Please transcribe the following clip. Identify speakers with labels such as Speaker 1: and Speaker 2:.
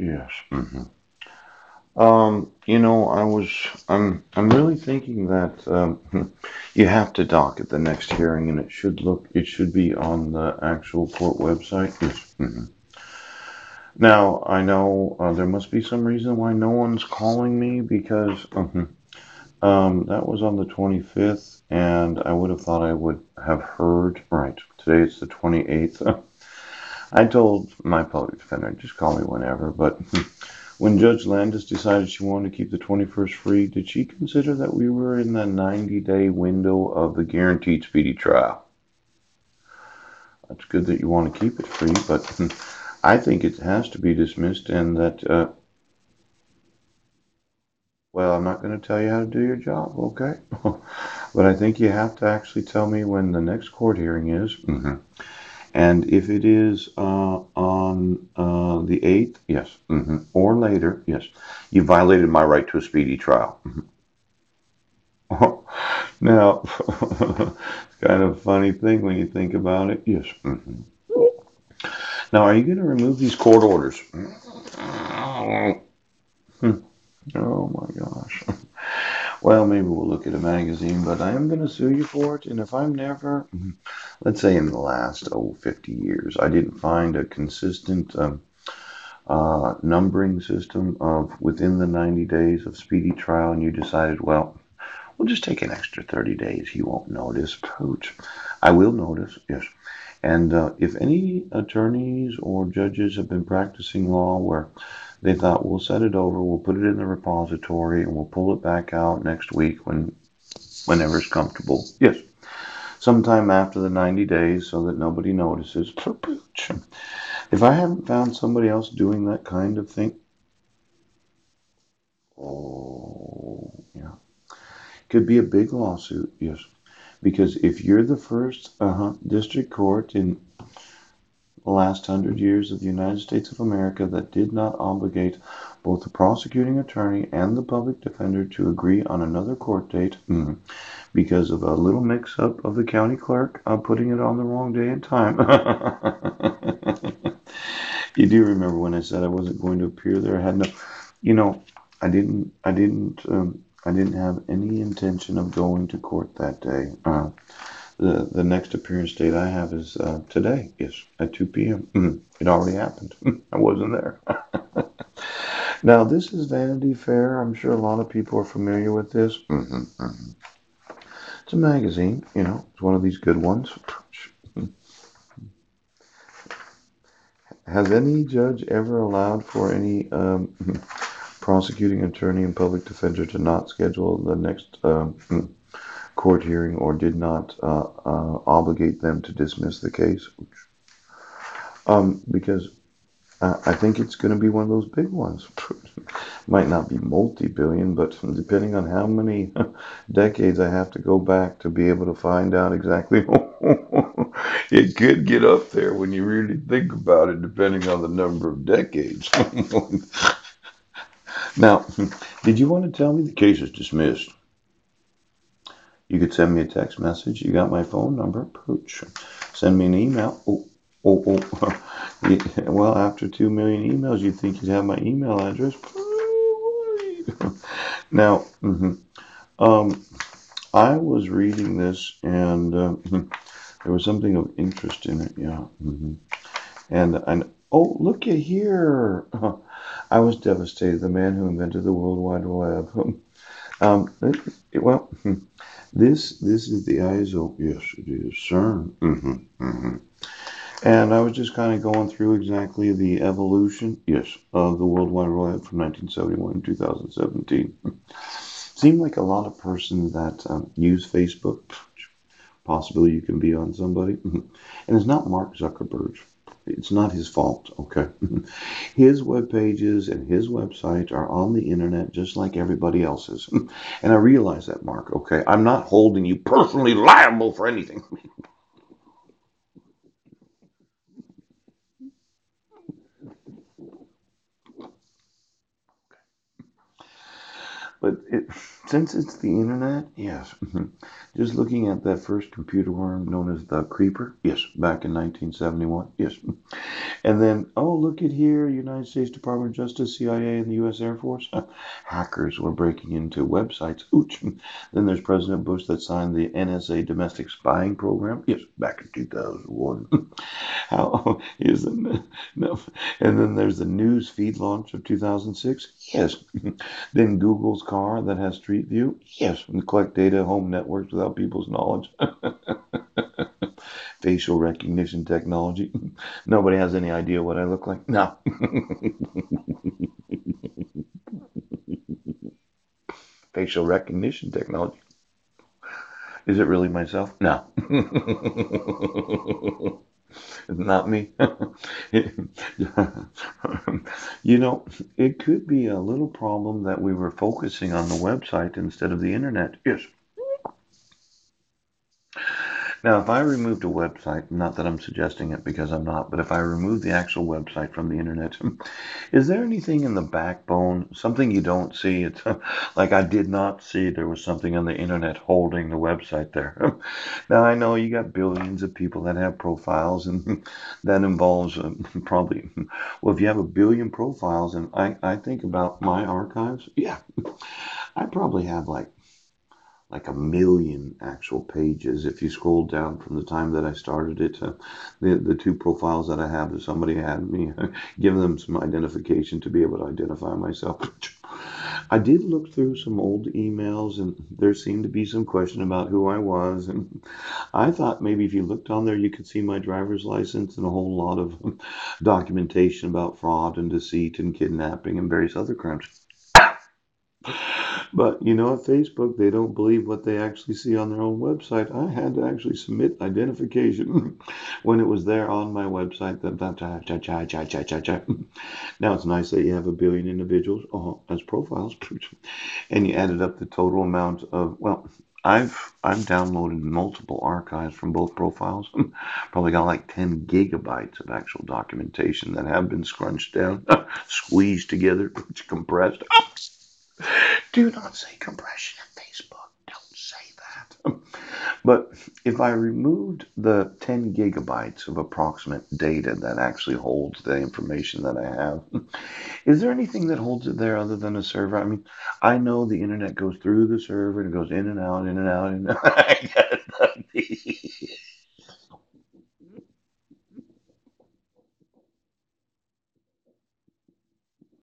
Speaker 1: Yes. I'm really thinking that you have to dock at the next hearing, and it should be on the actual court website. Yes. Now, I know there must be some reason why no one's calling me because that was on the 25th, and I would have thought I would have heard. Right. Today it's the 28th. I told my public defender, just call me whenever, but when Judge Landis decided she wanted to keep the 21st free, did she consider that we were in the 90-day window of the guaranteed speedy trial? That's good that you want to keep it free, but I think it has to be dismissed and that, well, I'm not going to tell you how to do your job, okay? But I think you have to actually tell me when the next court hearing is. And if it is on the 8th, yes, or later, yes, you violated my right to a speedy trial. Now, it's kind of a funny thing when you think about it. Yes. Now, are you going to remove these court orders? Oh my gosh. Well, maybe we'll look at a magazine, but I am going to sue you for it. And if I'm never, let's say in the last, 50 years, I didn't find a consistent numbering system of within the 90 days of speedy trial, and you decided, well, we'll just take an extra 30 days. You won't notice. Pooch. I will notice, yes. And if any attorneys or judges have been practicing law where they thought we'll set it over, we'll put it in the repository, and we'll pull it back out next week whenever it's comfortable. Yes, sometime after the 90 days so that nobody notices. Pooch. If I haven't found somebody else doing that kind of thing, oh, yeah, could be a big lawsuit. Yes, because if you're the first district court in the last 100 years of the United States of America that did not obligate both the prosecuting attorney and the public defender to agree on another court date because of a little mix up of the county clerk putting it on the wrong day and time. You do remember when I said I wasn't going to appear there? I had no, you know, I didn't have any intention of going to court that day. The next appearance date I have is today. Yes, at 2 p.m. It already happened. I wasn't there. Now this is Vanity Fair. I'm sure a lot of people are familiar with this. It's a magazine. It's one of these good ones. Has any judge ever allowed for any prosecuting attorney and public defender to not schedule the next court hearing or did not obligate them to dismiss the case? Because I think it's going to be one of those big ones. Might not be multi-billion, but depending on how many decades I have to go back to be able to find out exactly, it could get up there when you really think about it, depending on the number of decades. Now, did you want to tell me the case is dismissed? You could send me a text message. You got my phone number. Pooch. Send me an email. Oh. Well, after 2 million emails, you'd think you'd have my email address. Now, um, I was reading this and there was something of interest in it. Yeah. And oh, look at here. I was devastated. The man who invented the World Wide Web. Well, this is the ISO. Yes, it is, CERN. And I was just kind of going through exactly the evolution, yes, of the World Wide Web from 1971 to 2017. Seemed like a lot of persons that use Facebook, possibly you can be on somebody, and it's not Mark Zuckerberg. It's not his fault, okay? His web pages and his website are on the internet just like everybody else's. And I realize that, Mark, okay? I'm not holding you personally liable for anything. But since it's the internet, yes. Just looking at that first computer worm known as the Creeper, yes, back in 1971, yes. And then, oh, look at here, United States Department of Justice, CIA, and the U.S. Air Force. Hackers were breaking into websites. Ooch. Then there's President Bush that signed the NSA domestic spying program. Yes, back in 2001. How is it? No. And then there's the news feed launch of 2006. Yes. Then Google's car that has Street View. Yes. And collect data home networks without people's knowledge. Facial recognition technology. Nobody has any idea what I look like. No. Facial recognition technology. Is it really myself? No. It's not me. You know, it could be a little problem that we were focusing on the website instead of the internet. Yes. Now, if I removed a website, not that I'm suggesting it because I'm not, but if I remove the actual website from the internet, is there anything in the backbone, something you don't see? It's like I did not see there was something on the internet holding the website there. Now, I know you got billions of people that have profiles, and that involves probably, well, if you have a billion profiles, and I think about my archives, yeah, I probably have like a million actual pages. If you scroll down from the time that I started it, the two profiles that I have, if somebody had me, give them some identification to be able to identify myself. I did look through some old emails, and there seemed to be some question about who I was. And I thought maybe if you looked on there, you could see my driver's license and a whole lot of documentation about fraud and deceit and kidnapping and various other crimes. But you know, at Facebook, they don't believe what they actually see on their own website. I had to actually submit identification when it was there on my website. Now it's nice that you have a billion individuals as profiles, and you added up the total amount of well. I've downloaded multiple archives from both profiles. Probably got like 10 gigabytes of actual documentation that have been scrunched down, squeezed together, compressed. Do not say compression in Facebook. Don't say that. But if I removed the 10 gigabytes of approximate data that actually holds the information that I have, is there anything that holds it there other than a server? I mean, I know the internet goes through the server and it goes in and out, in and out, and I get it.